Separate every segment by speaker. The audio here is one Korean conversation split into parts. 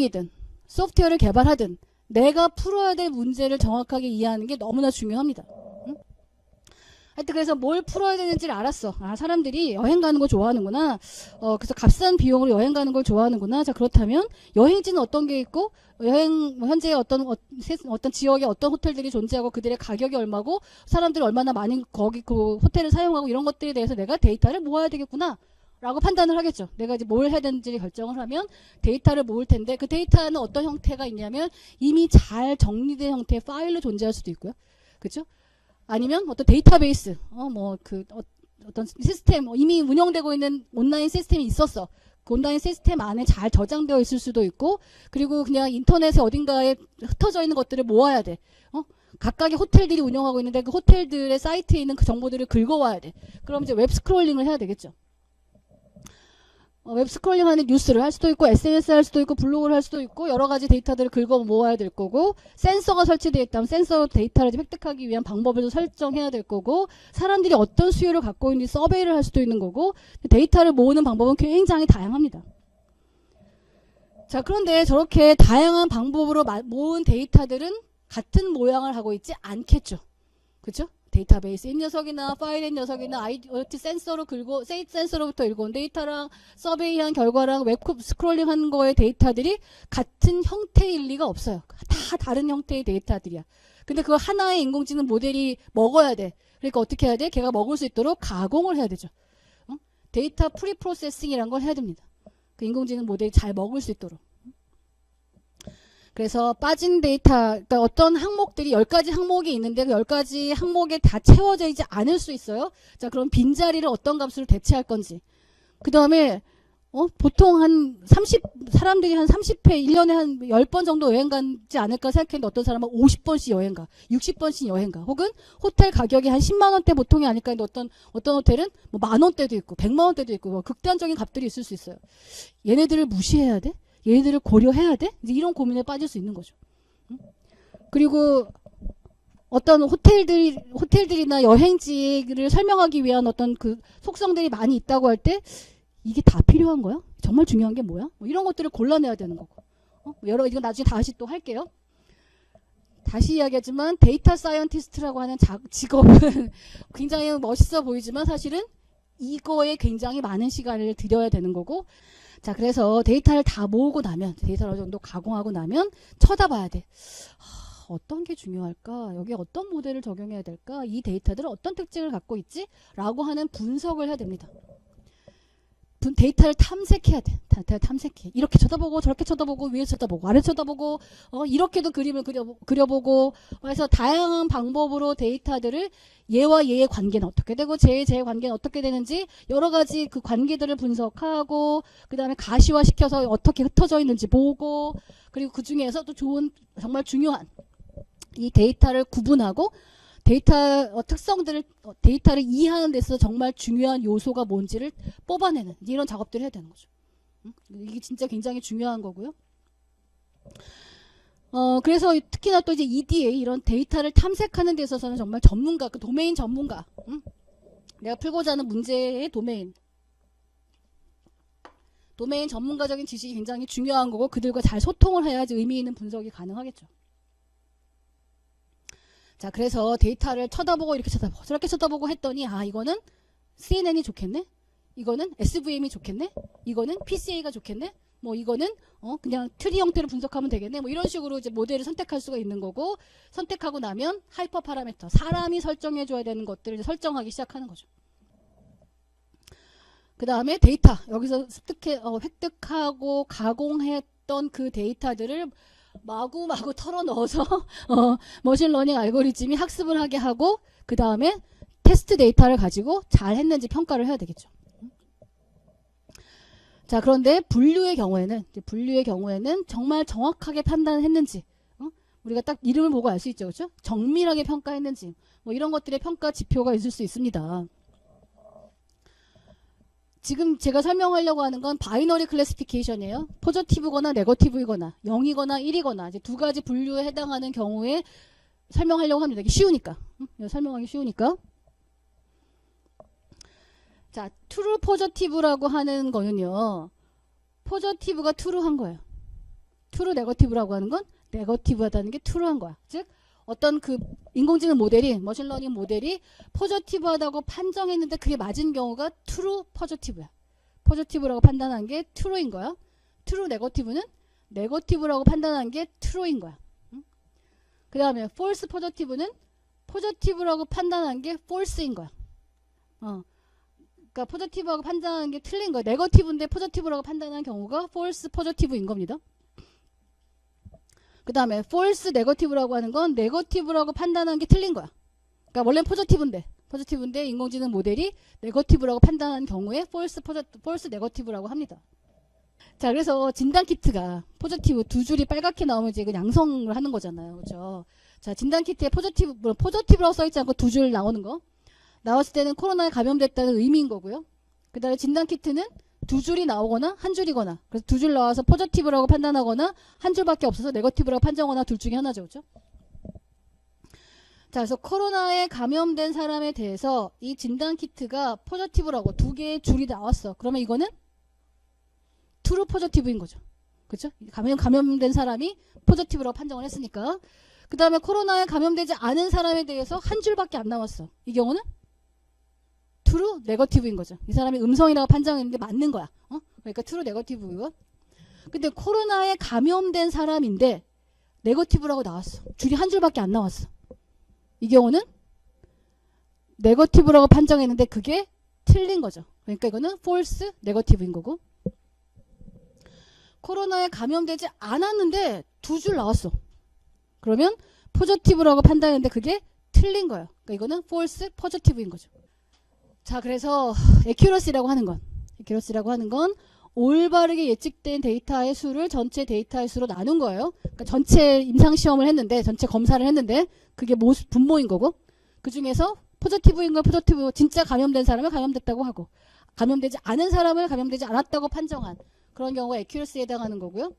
Speaker 1: 운영이든 소프트웨어를 개발하든 내가 풀어야 될 문제를 정확하게 이해하는 게 너무나 중요합니다. 응? 하여튼 그래서 뭘 풀어야 되는지를 알았어. 아, 사람들이 여행 가는 거 좋아하는구나. 그래서 값싼 비용으로 여행 가는 걸 좋아하는구나. 자, 그렇다면 여행지는 어떤 게 있고 현재 어떤 지역에 어떤 호텔들이 존재하고 그들의 가격이 얼마고 사람들이 얼마나 많이 거기 그 호텔을 사용하고 이런 것들에 대해서 내가 데이터를 모아야 되겠구나. 라고 판단을 하겠죠. 내가 이제 뭘 해야 되는지 결정을 하면 데이터를 모을 텐데 그 데이터는 어떤 형태가 있냐면 이미 잘 정리된 형태의 파일로 존재할 수도 있고요. 그렇죠? 아니면 어떤 데이터베이스, 어떤 시스템, 이미 운영되고 있는 온라인 시스템이 있었어. 그 온라인 시스템 안에 잘 저장되어 있을 수도 있고, 그리고 그냥 인터넷에 어딘가에 흩어져 있는 것들을 모아야 돼. 각각의 호텔들이 운영하고 있는데 그 호텔들의 사이트에 있는 그 정보들을 긁어와야 돼. 그럼 이제 웹 스크롤링을 해야 되겠죠. 웹 스크롤링 하는 뉴스를 할 수도 있고 SNS 할 수도 있고 블로그를 할 수도 있고 여러 가지 데이터들을 긁어 모아야 될 거고 센서가 설치되어 있다면 센서 데이터를 획득하기 위한 방법을 설정해야 될 거고 사람들이 어떤 수요를 갖고 있는지 서베이를 할 수도 있는 거고 데이터를 모으는 방법은 굉장히 다양합니다. 자, 그런데 저렇게 다양한 방법으로 모은 데이터들은 같은 모양을 하고 있지 않겠죠. 그렇죠? 데이터베이스인 녀석이나 파일인 녀석이나 IoT 센서로 센서로부터 읽어온 데이터랑 서베이한 결과랑 웹 스크롤링 하는 거의 데이터들이 같은 형태일 리가 없어요. 다 다른 형태의 데이터들이야. 근데 그 하나의 인공지능 모델이 먹어야 돼. 그러니까 어떻게 해야 돼? 걔가 먹을 수 있도록 가공을 해야 되죠. 데이터 프리 프로세싱이라는 걸 해야 됩니다. 그 인공지능 모델이 잘 먹을 수 있도록. 그래서 빠진 데이터, 그러니까 어떤 항목들이 10가지 항목이 있는데 그 10가지 항목에 다 채워져 있지 않을 수 있어요. 자, 그럼 빈자리를 어떤 값으로 대체할 건지. 그 다음에, 보통 사람들이 한 30회, 1년에 한 10번 정도 여행 가지 않을까 생각했는데 어떤 사람은 50번씩 여행 가, 60번씩 여행 가. 혹은 호텔 가격이 한 10만원대 보통이 아닐까 했는데 어떤 호텔은 뭐 만원대도 있고, 100만원대도 있고, 뭐 극단적인 값들이 있을 수 있어요. 얘네들을 무시해야 돼? 얘들을 고려해야 돼? 이제 이런 고민에 빠질 수 있는 거죠. 그리고 어떤 호텔들이나 여행지를 설명하기 위한 어떤 그 속성들이 많이 있다고 할 때 이게 다 필요한 거야? 정말 중요한 게 뭐야? 뭐 이런 것들을 골라내야 되는 거고. 이거 나중에 다시 또 할게요. 다시 이야기하지만 데이터 사이언티스트라고 하는 직업은 굉장히 멋있어 보이지만 사실은 이거에 굉장히 많은 시간을 들여야 되는 거고 자, 그래서 데이터를 다 모으고 나면 데이터를 어느 정도 가공하고 나면 쳐다봐야 돼. 어떤 게 중요할까? 여기에 어떤 모델을 적용해야 될까? 이 데이터들은 어떤 특징을 갖고 있지? 라고 하는 분석을 해야 됩니다. 데이터를 탐색해야 돼. 데이터를 탐색해. 이렇게 쳐다보고 저렇게 쳐다보고 위에 쳐다보고 아래 쳐다보고 이렇게도 그림을 그려보고 그래서 다양한 방법으로 데이터들을 얘와 얘의 관계는 어떻게 되고 쟤의 관계는 어떻게 되는지 여러 가지 그 관계들을 분석하고 그 다음에 가시화시켜서 어떻게 흩어져 있는지 보고 그리고 그 중에서 또 정말 중요한 이 데이터를 구분하고 데이터 데이터를 이해하는 데서 정말 중요한 요소가 뭔지를 뽑아내는 이런 작업들을 해야 되는 거죠. 이게 진짜 굉장히 중요한 거고요. 그래서 특히나 또 이제 EDA 이런 데이터를 탐색하는 데 있어서는 정말 전문가, 그 도메인 전문가, 내가 풀고자 하는 문제의 도메인 전문가적인 지식이 굉장히 중요한 거고 그들과 잘 소통을 해야지 의미 있는 분석이 가능하겠죠. 자, 그래서 데이터를 쳐다보고 이렇게 쳐다보고 저렇게 쳐다보고 했더니 이거는 CNN이 좋겠네? 이거는 SVM이 좋겠네? 이거는 PCA가 좋겠네? 뭐 이거는 그냥 트리 형태로 분석하면 되겠네? 뭐 이런 식으로 이제 모델을 선택할 수가 있는 거고 선택하고 나면 하이퍼 파라미터 사람이 설정해 줘야 되는 것들을 설정하기 시작하는 거죠. 그 다음에 데이터 여기서 획득하고 가공했던 그 데이터들을 마구마구 털어넣어서 머신러닝 알고리즘이 학습을 하게 하고 그 다음에 테스트 데이터를 가지고 잘 했는지 평가를 해야 되겠죠. 자, 그런데 분류의 경우에는 정말 정확하게 판단했는지 우리가 딱 이름을 보고 알 수 있죠. 그렇죠? 정밀하게 평가했는지 뭐 이런 것들의 평가 지표가 있을 수 있습니다. 지금 제가 설명하려고 하는 건 바이너리 클래시피케이션이에요. 포저티브거나 네거티브이거나 0이거나 1이거나 이제 두 가지 분류에 해당하는 경우에 설명하려고 합니다. 이게 쉬우니까. 설명하기 쉬우니까. 자, 트루 포저티브라고 하는 거는요. 포저티브가 트루한 거예요. true negative라고 하는 건 네거티브하다는 게 true한 거야. 즉 어떤 그 인공지능 모델이 머신러닝 모델이 포지티브하다고 판정했는데 그게 맞은 경우가 true positive야. positive라고 판단한 게 true인 거야. true negative는 negative라고 판단한 게 true인 거야. 그 다음에 false positive는 positive라고 판단한 게 false인 거야. 그러니까 positive하고 판단한 게 틀린 거야. negative인데 positive라고 판단한 경우가 false positive인 겁니다. 그 다음에 false negative라고 하는 건 negative라고 판단한 게 틀린 거야. 그러니까 원래는 positive인데 인공지능 모델이 negative라고 판단한 경우에 false negative라고 합니다. 자, 그래서 진단 키트가 포지티브 두 줄이 빨갛게 나오면 이제 양성을 하는 거잖아요. 그렇죠? 자, 진단 키트에 포지티브라고 써 있지 않고 두 줄 나오는 거. 나왔을 때는 코로나에 감염됐다는 의미인 거고요. 그다음에 진단 키트는 두 줄이 나오거나 한 줄이거나. 그래서 두 줄 나와서 포지티브라고 판단하거나 한 줄밖에 없어서 네거티브라고 판정하거나 둘 중에 하나죠. 그렇죠? 자, 그래서 코로나에 감염된 사람에 대해서 이 진단 키트가 포지티브라고 두 개의 줄이 나왔어. 그러면 이거는 트루 포지티브인 거죠. 그렇죠? 감염된 사람이 포지티브라고 판정을 했으니까. 그 다음에 코로나에 감염되지 않은 사람에 대해서 한 줄밖에 안 나왔어. 이 경우는 트루 네거티브인 거죠. 이 사람이 음성이라고 판정했는데 맞는 거야. 그러니까 트루 네거티브고. 근데 코로나에 감염된 사람인데 네거티브라고 나왔어. 줄이 한 줄밖에 안 나왔어. 이 경우는 네거티브라고 판정했는데 그게 틀린 거죠. 그러니까 이거는 false 네거티브인 거고. 코로나에 감염되지 않았는데 두 줄 나왔어. 그러면 포지티브라고 판단했는데 그게 틀린 거예요. 그러니까 이거는 false positive인 거죠. 자, 그래서 accuracy라고 하는 건 올바르게 예측된 데이터의 수를 전체 데이터의 수로 나눈 거예요. 그러니까 전체 임상시험을 했는데 전체 검사를 했는데 그게 분모인 거고 그 중에서 포지티브인 걸 포지티브 진짜 감염된 사람을 감염됐다고 하고 감염되지 않은 사람을 감염되지 않았다고 판정한 그런 경우가 accuracy에 해당하는 거고요.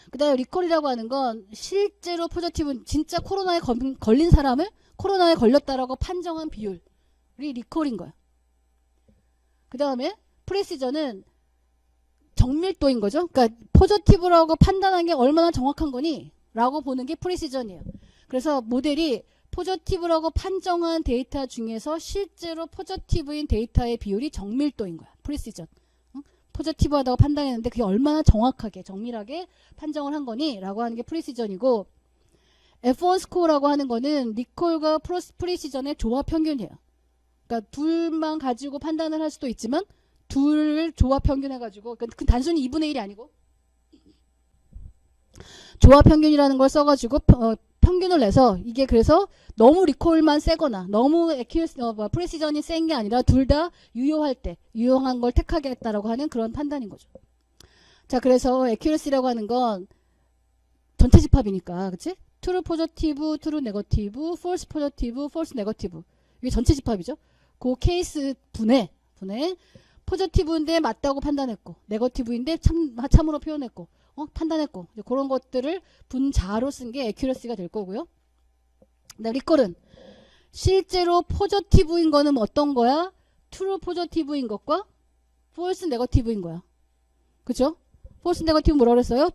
Speaker 1: 그 다음에 리콜이라고 하는 건 실제로 포지티브 진짜 코로나에 걸린 사람을 코로나에 걸렸다라고 판정한 비율이 리콜인 거야. 그 다음에 프레시전은 정밀도인 거죠. 그러니까 포지티브라고 판단한 게 얼마나 정확한 거니? 라고 보는 게 프레시전이에요. 그래서 모델이 포지티브라고 판정한 데이터 중에서 실제로 포지티브인 데이터의 비율이 정밀도인 거야. 프레시전. 포지티브하다고 판단했는데 그게 얼마나 정확하게 정밀하게 판정을 한 거니? 라고 하는 게 프리시전이고 F1 스코어라고 하는 거는 리콜과 프리시전의 조합 평균이에요. 그러니까 둘만 가지고 판단을 할 수도 있지만 둘 조합 평균해가지고 그러니까 단순히 2분의 1이 아니고 조합 평균이라는 걸 써가지고 평균을 내서 이게 그래서 너무 리콜만 세거나 너무 프리시전이 센 게 아니라 둘 다 유효할 때 유용한 걸 택하겠다라고 하는 그런 판단인 거죠. 자, 그래서 accuracy라고 하는 건 전체 집합이니까 그치? true positive, true negative, false positive, false negative 이게 전체 집합이죠. 그 케이스 분해 포지티브인데 맞다고 판단했고 네거티브인데 참으로 표현했고 판단했고 그런 것들을 분자로 쓴 게 accuracy가 될 거고요. 리콜은 실제로 포지티브인 거는 어떤 거야? true positive인 것과 false negative인 거야. 그죠? false negative 뭐라 그랬어요?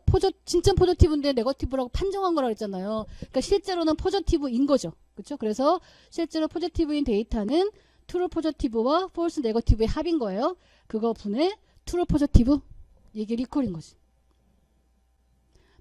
Speaker 1: 진짜 포지티브인데 네거티브라고 판정한 거라 그랬잖아요. 그러니까 실제로는 포지티브인 거죠. 그렇죠? 그래서 실제로 포지티브인 데이터는 true positive와 false negative의 합인 거예요. 그거 분해 true positive 이게 리콜인 거지.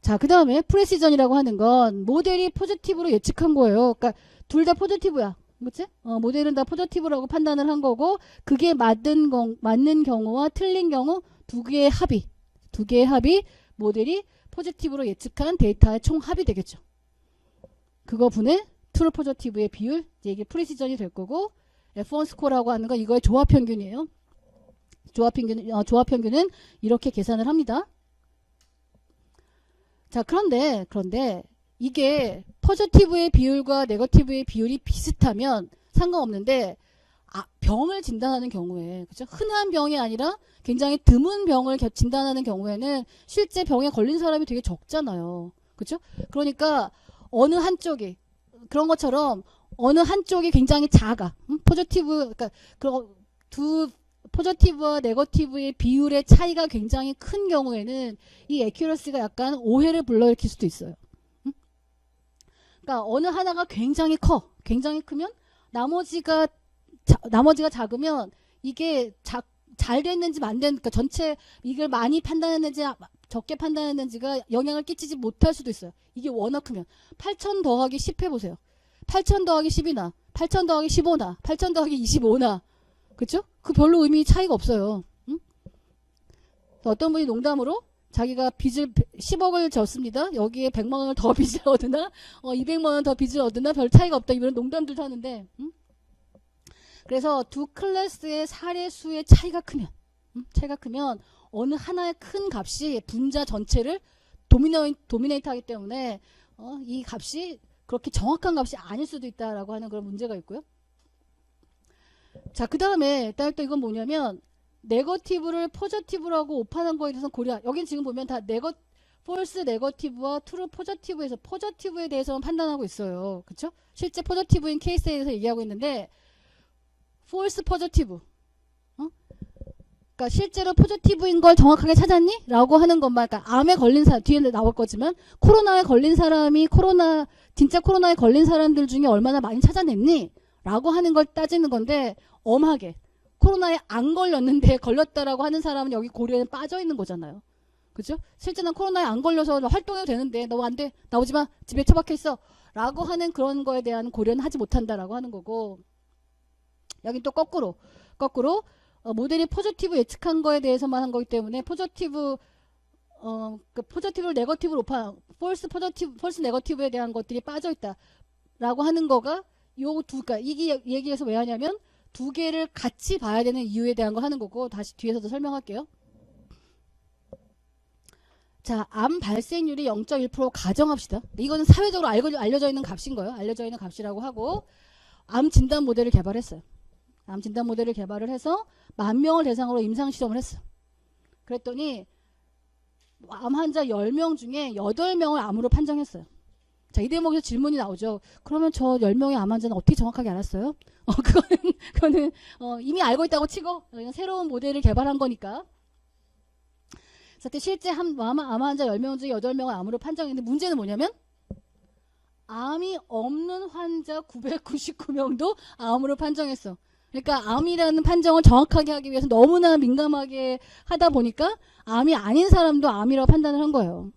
Speaker 1: 자, 그 다음에 프레시전이라고 하는 건 모델이 포지티브로 예측한 거예요. 그러니까 둘 다 포지티브야. 그치? 모델은 다 포지티브라고 판단을 한 거고 그게 맞는 경우와 틀린 경우 두 개의 합이 모델이 포지티브로 예측한 데이터의 총 합이 되겠죠. 그거 분해 트루 포지티브의 비율 이게 프레시전이 될 거고 F1 스코어라고 하는 건 이거의 조합 평균이에요. 조합 평균은 이렇게 계산을 합니다. 자, 그런데 이게 포지티브의 비율과 네거티브의 비율이 비슷하면 상관없는데 병을 진단하는 경우에 그렇죠? 흔한 병이 아니라 굉장히 드문 병을 진단하는 경우에는 실제 병에 걸린 사람이 되게 적잖아요. 그렇죠? 그러니까 어느 한쪽이 그런 것처럼 어느 한쪽이 굉장히 작아. 포지티브 그러니까 두 포저티브와 네거티브의 비율의 차이가 굉장히 큰 경우에는 이 에큐러시가 약간 오해를 불러일으킬 수도 있어요. 응? 그러니까 어느 하나가 굉장히 커. 굉장히 크면 나머지가 작으면 이게 잘 됐는지 안 됐는지, 그러니까 전체 이걸 많이 판단했는지 적게 판단했는지가 영향을 끼치지 못할 수도 있어요. 이게 워낙 크면 8,000 더하기 10 해보세요. 8,000 더하기 10이나 8,000 더하기 15나 8,000 더하기 25나 그쵸? 그 별로 의미 차이가 없어요. 응? 어떤 분이 농담으로 자기가 빚을 10억을 졌습니다. 여기에 100만 원을 더 빚을 얻으나 200만 원 더 빚을 얻으나 별 차이가 없다. 이런 농담들도 하는데 응? 그래서 두 클래스의 사례수의 차이가 크면 어느 하나의 큰 값이 분자 전체를 도미네이트 하기 때문에 이 값이 그렇게 정확한 값이 아닐 수도 있다라고 하는 그런 문제가 있고요. 자, 그 다음에 또 이건 뭐냐면 네거티브를 포저티브라고 오판한 거에 대해서 여긴 지금 보면 다 폴스 네거티브와 트루 포저티브에서 포저티브에 대해서만 판단하고 있어요. 그쵸? 실제 포저티브인 케이스에 대해서 얘기하고 있는데 폴스 포저티브 그러니까 실제로 포저티브인 걸 정확하게 찾았니? 라고 하는 것만, 그러니까 암에 걸린 사람, 뒤에 나올 거지만 코로나에 걸린 사람이 진짜 코로나에 걸린 사람들 중에 얼마나 많이 찾아냈니? 라고 하는 걸 따지는 건데 엄하게 코로나에 안 걸렸는데 걸렸다라고 하는 사람은 여기 고려에 빠져 있는 거잖아요. 그죠? 실제 난 코로나에 안 걸려서 활동해도 되는데 너 안 돼. 나오지 마. 집에 처박혀 있어. 라고 하는 그런 거에 대한 고려는 하지 못한다라고 하는 거고 여긴 또 거꾸로 모델이 포저티브 예측한 거에 대해서만 한 거기 때문에 포저티브를 네거티브로 폴스 네거티브에 대한 것들이 빠져 있다라고 하는 거가 그러니까 이게 얘기해서 왜 하냐면 두 개를 같이 봐야 되는 이유에 대한 거 하는 거고 다시 뒤에서도 설명할게요. 자, 암 발생률이 0.1% 가정합시다. 이거는 사회적으로 알려져 있는 값인 거예요. 알려져 있는 값이라고 하고 암 진단 모델을 개발했어요. 암 진단 모델을 개발을 해서 10,000명을 대상으로 임상 실험을 했어. 그랬더니 암 환자 10명 중에 8명을 암으로 판정했어요. 자, 이 대목에서 질문이 나오죠. 그러면 저 10명의 암 환자는 어떻게 정확하게 알았어요? 그거는 이미 알고 있다고 치고 새로운 모델을 개발한 거니까. 그래서 실제 암 환자 10명 중에 8명을 암으로 판정했는데 문제는 뭐냐면 암이 없는 환자 999명도 암으로 판정했어. 그러니까 암이라는 판정을 정확하게 하기 위해서 너무나 민감하게 하다 보니까 암이 아닌 사람도 암이라고 판단을 한 거예요.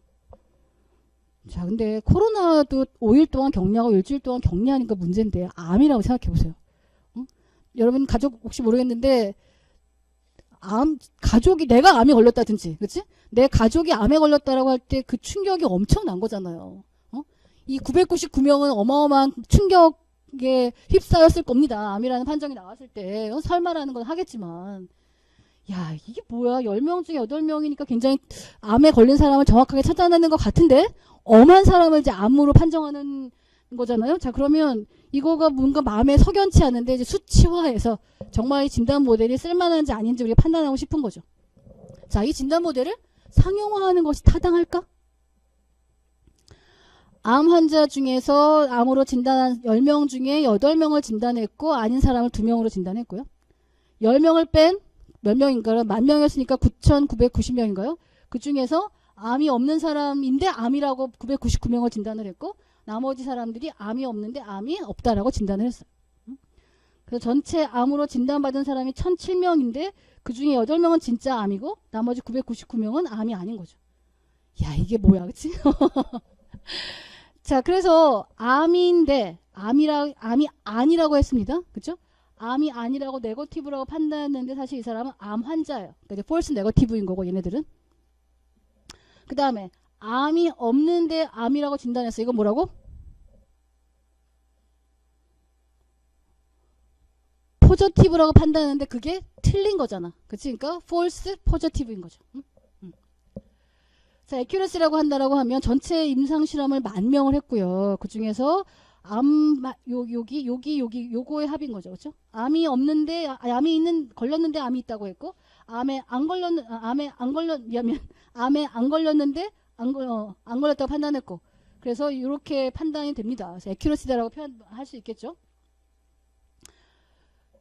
Speaker 1: 자, 근데 코로나도 5일 동안 격리하고 일주일 동안 격리하니까 문제인데 암이라고 생각해 보세요. 응? 여러분 가족 혹시 모르겠는데 가족이 내가 암에 걸렸다든지, 그렇지? 내 가족이 암에 걸렸다라고 할 때 그 충격이 엄청난 거잖아요. 이 999명은 어마어마한 충격에 휩싸였을 겁니다. 암이라는 판정이 나왔을 때 설마라는 건 하겠지만 야, 이게 뭐야? 10명 중에 8명이니까 굉장히 암에 걸린 사람을 정확하게 찾아내는 것 같은데 엄한 사람을 이제 암으로 판정하는 거잖아요. 자, 그러면 이거가 뭔가 마음에 석연치 않은데 이제 수치화해서 정말 이 진단 모델이 쓸만한지 아닌지 우리가 판단하고 싶은 거죠. 자, 이 진단 모델을 상용화하는 것이 타당할까? 암 환자 중에서 암으로 진단한 10명 중에 8명을 진단했고 아닌 사람을 2명으로 진단했고요. 10명을 뺀 몇 명인가요? 10,000명이었으니까 9,990명인가요? 그 중에서 암이 없는 사람인데 암이라고 999명을 진단을 했고 나머지 사람들이 암이 없는데 암이 없다라고 진단을 했어요. 그래서 전체 암으로 진단받은 사람이 1,007명인데 그 중에 8명은 진짜 암이고 나머지 999명은 암이 아닌 거죠. 야, 이게 뭐야, 그치? 자, 그래서 암이 아니라고 했습니다. 그쵸? 암이 아니라고 네거티브라고 판단했는데 사실 이 사람은 암 환자예요. 그러니까 이제 폴스 네거티브인 거고 얘네들은. 그 다음에 암이 없는데 암이라고 진단했어. 이건 뭐라고? 포저티브라고 판단했는데 그게 틀린 거잖아. 그치? 그러니까 폴스 포저티브인 거죠. 자, 에큐러시라고 한다라고 하면 전체 임상 실험을 10,000명을 했고요. 그 중에서 요거의 합인 거죠. 그렇죠? 암이 없는데 걸렸는데 암이 있다고 했고 암에 안 걸렸는데 안 걸렸다고 판단했고 그래서 이렇게 판단이 됩니다. 그래서 에큐러시다라고 표현할 수 있겠죠.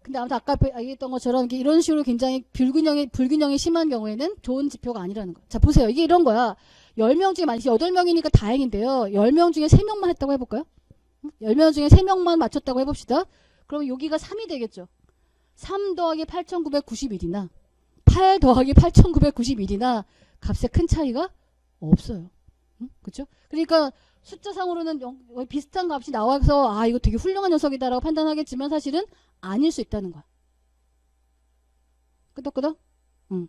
Speaker 1: 근데 아무튼 아까 얘기했던 것처럼 이런 식으로 굉장히 불균형이 심한 경우에는 좋은 지표가 아니라는 거. 자, 보세요. 이게 이런 거야. 10명 중에 만약에 8명이니까 다행인데요. 10명 중에 3명만 했다고 해볼까요? 10명 중에 3명만 맞췄다고 해봅시다. 그러면 여기가 3이 되겠죠. 3 더하기 8,991이나 8 더하기 8,991이나 값에 큰 차이가 없어요. 응? 그쵸? 그러니까 숫자상으로는 비슷한 값이 나와서 아 이거 되게 훌륭한 녀석이다라고 판단하겠지만 사실은 아닐 수 있다는 거야. 끄덕끄덕? 응.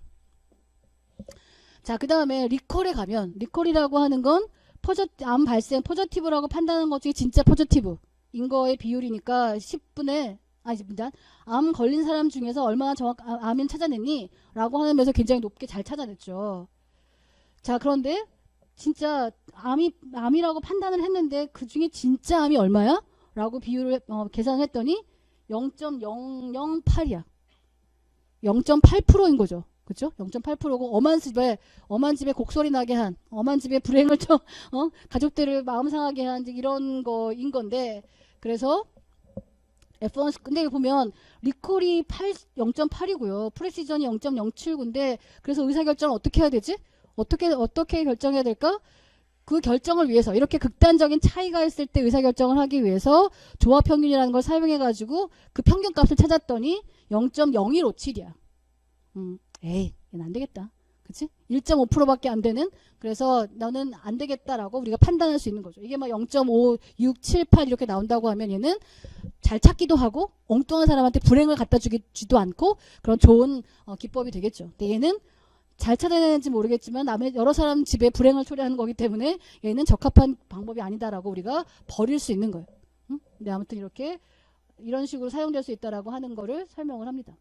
Speaker 1: 자, 그 다음에 리콜에 가면 리콜이라고 하는 건 암 발생 포저티브라고 판단하는 것 중에 진짜 포저티브인 거의 비율이니까 10분의 암 걸린 사람 중에서 얼마나 암인 찾아냈니? 라고 하면서 굉장히 높게 잘 찾아냈죠. 자, 그런데 진짜 암이라고 판단을 했는데 그 중에 진짜 암이 얼마야? 라고 비율을 계산을 했더니 0.008이야. 0.8%인 거죠. 그죠? 0.8%고 엄한 집에 곡소리 나게 한, 엄한 집에 불행을 가족들을 마음 상하게 한 이런 거인 건데, 그래서 F1 근데 보면 리콜이 0.8이고요. 프레시전이 0.079인데 그래서 의사결정을 어떻게 해야 되지? 어떻게 결정해야 될까? 그 결정을 위해서 이렇게 극단적인 차이가 있을 때 의사결정을 하기 위해서 조합평균이라는 걸 사용해가지고 그 평균값을 찾았더니 0.0157이야. 에이, 얘는 안 되겠다. 그치? 1.5%밖에 안 되는. 그래서 너는 안 되겠다라고 우리가 판단할 수 있는 거죠. 이게 막 0.5, 6, 7, 8 이렇게 나온다고 하면 얘는 잘 찾기도 하고 엉뚱한 사람한테 불행을 갖다 주지도 않고 그런 좋은 기법이 되겠죠. 근데 얘는 잘 찾아내는지 모르겠지만 남의 여러 사람 집에 불행을 초래하는 거기 때문에 얘는 적합한 방법이 아니다라고 우리가 버릴 수 있는 거예요. 근데 아무튼 이런 식으로 사용될 수 있다라고 하는 거를 설명을 합니다.